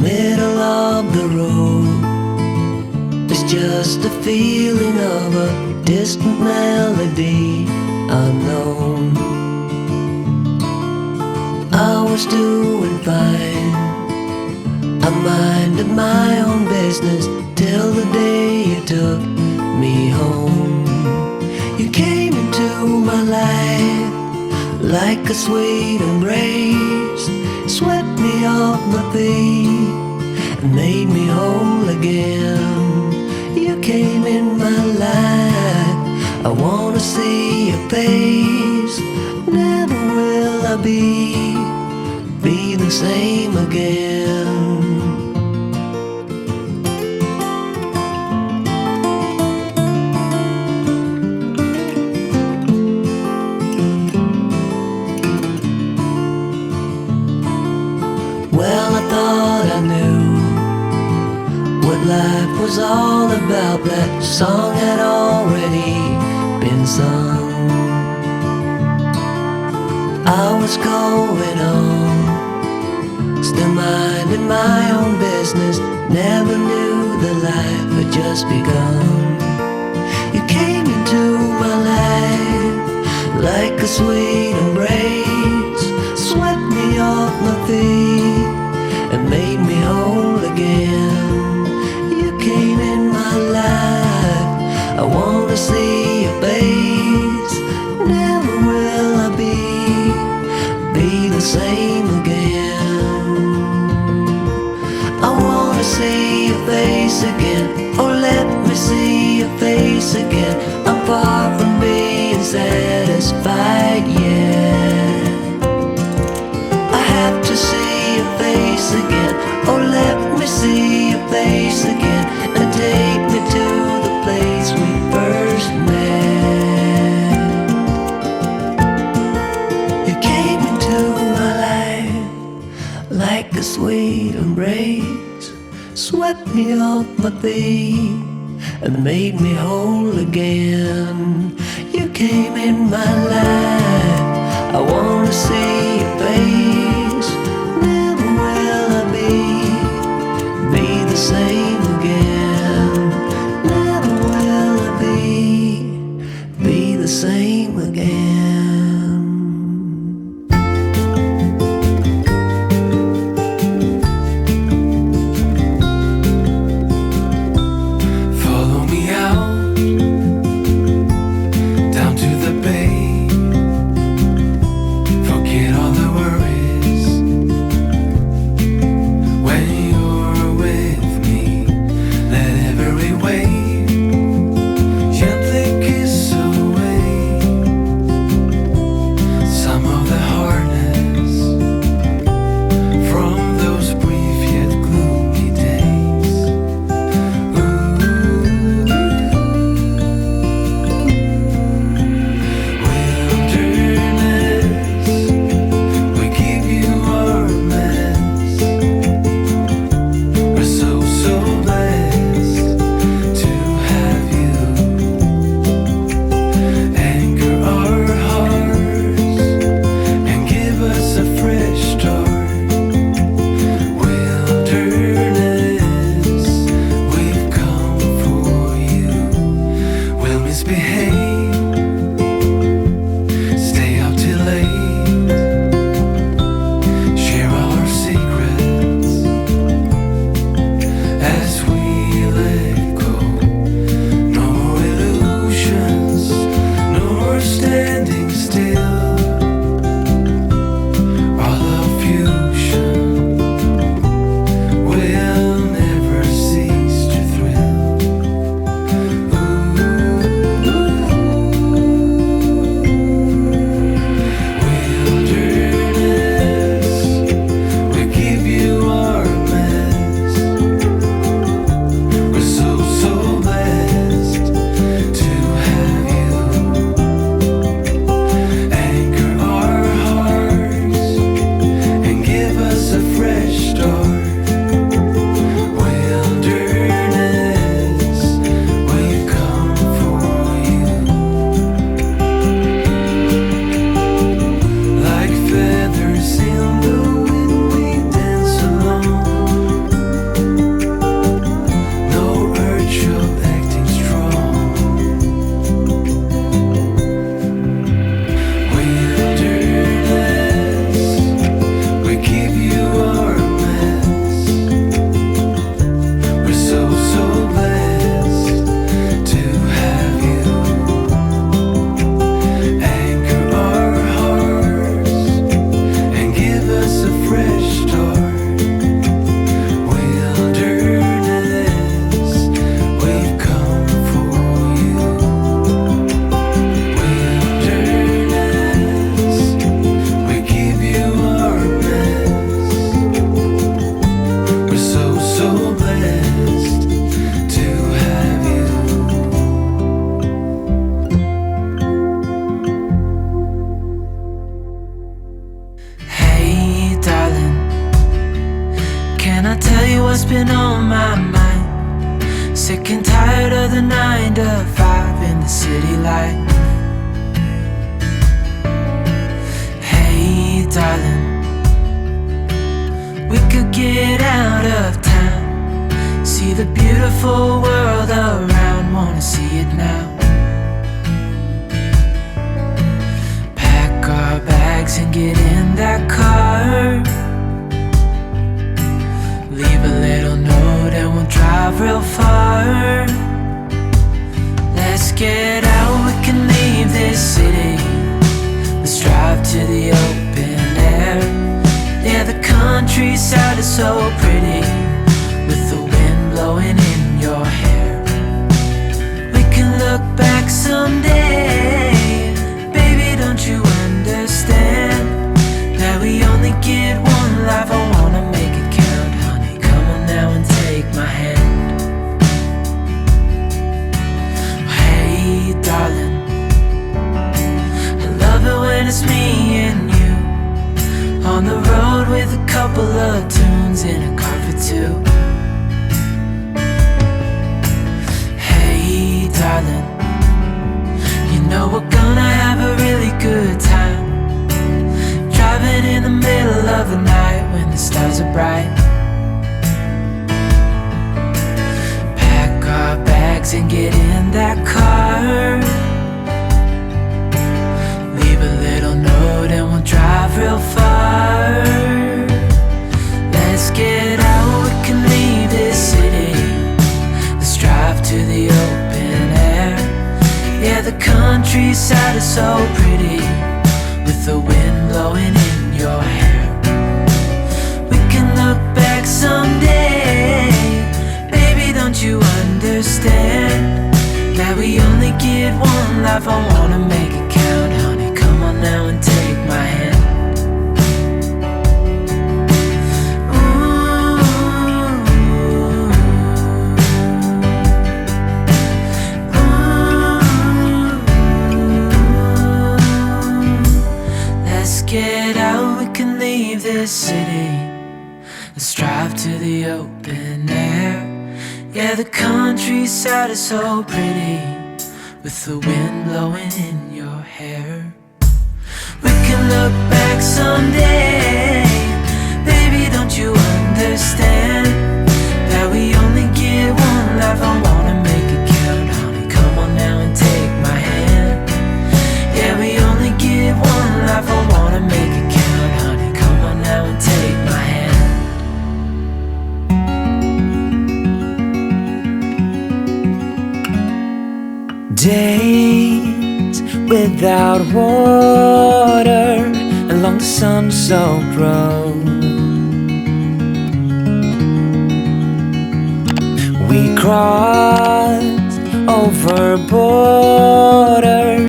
middle of the road. It's just a feeling of a distant melody unknown. I was doing fine, I minded my own business till the day you took me home. You came into my life like a sweet embrace, swept me off my feet and made me whole again. You came in my life, I wanna see your face. Never will I be the same again. Well, I thought I knew what life was all about. That song had already been sung. I was going on, still minding my own business. Never knew that life had just begun. You came into my life like a sweet embrace, swept me off my feet and made me whole again. You came in my life, I wanna see your face. Never will I be the same again. I wanna see your face again, oh let me see your face again. I'm far from being satisfied yet. I have to see your face again, oh let me see your face again, and take me to the place we first met. You came into my life like a sweet embrace, swept me off my feet and made me whole again. You came in my life, I wanna see your face. Never will I be the same again. Never will I be the same again. Follow me out down to the bay. Forget all the worries tell you what's been on my mind. Sick and tired of the 9 to 5 in the city life. Hey darling, we could get out of town, see the beautiful world around, wanna see it now. Pack our bags and get in that car, leave a little note and we'll drive real far. Let's get out, we can leave this city. Let's drive to the open air. Yeah, the countryside is so pretty, with the wind blowing in your hair. We can look back someday. Baby, don't you understand that we only get one life? I wanna make it count, honey. Come on now and take my hand. Hey darling, I love it when it's me and you, on the road with a couple of tunes in a car for two. Hey darling, you know we're gonna have a really good time, driving in the middle of the night when the stars are bright. Pack our bags and get in that car, leave a little note and we'll drive real far. Let's get out, we can leave this city. Let's drive to the open air. Yeah, the countryside is so pretty, with the wind blowing in your hair. We can look back someday. Baby, don't you understand that we only get one life? I wanna make it count, honey. Come on now and take my hand. Get out, we can leave this city. Let's drive to the open air. Yeah, the countryside is so pretty, with the wind blowing in your hair. We can look back someday. Baby, don't you understand that we only get one life? I wanna make it count, honey. Come on now and take my hand. Yeah, we only get one life. I wanna make it count, honey. Come on now and take my hand. Days without water along the sun-soaked road, we crossed over borders.